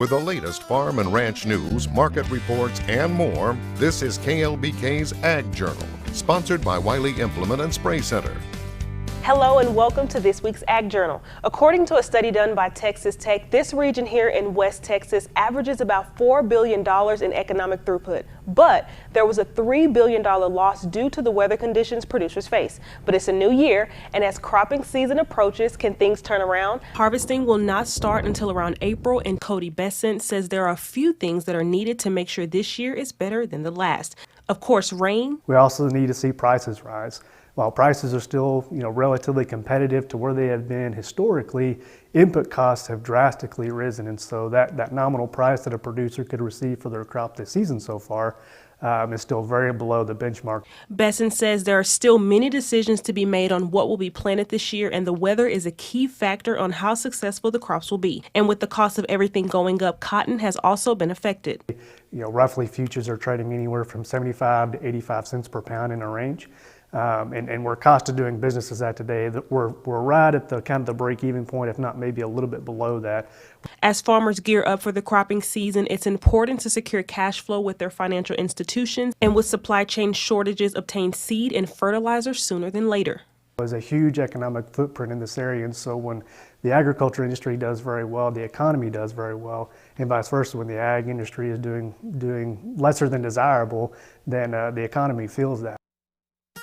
With the latest farm and ranch news, market reports, and more, this is KLBK's Ag Journal, sponsored by Wiley Implement and Spray Center. Hello and welcome to this week's Ag Journal. According to a study done by Texas Tech, this region here in West Texas averages about $4 billion in economic throughput. But there was a $3 billion loss due to the weather conditions producers face. But it's a new year, and as cropping season approaches, can things turn around? Harvesting will not start until around April, and Cody Besson says there are a few things that are needed to make sure this year is better than the last. Of course, rain. We also need to see prices rise. While prices are still, relatively competitive to where they have been historically, input costs have drastically risen, and so that nominal price that a producer could receive for their crop this season so far is still very below the benchmark. Besson says there are still many decisions to be made on what will be planted this year, and the weather is a key factor on how successful the crops will be. And with the cost of everything going up, cotton has also been affected. Roughly futures are trading anywhere from 75 to 85 cents per pound in a range. And where cost of doing business is at today, that we're right at the kind of the break-even point, if not maybe a little bit below that. As farmers gear up for the cropping season, it's important to secure cash flow with their financial institutions, and with supply chain shortages, obtain seed and fertilizer sooner than later. There's a huge economic footprint in this area, and so when the agriculture industry does very well, the economy does very well, and vice versa. When the ag industry is doing lesser than desirable, then the economy feels that.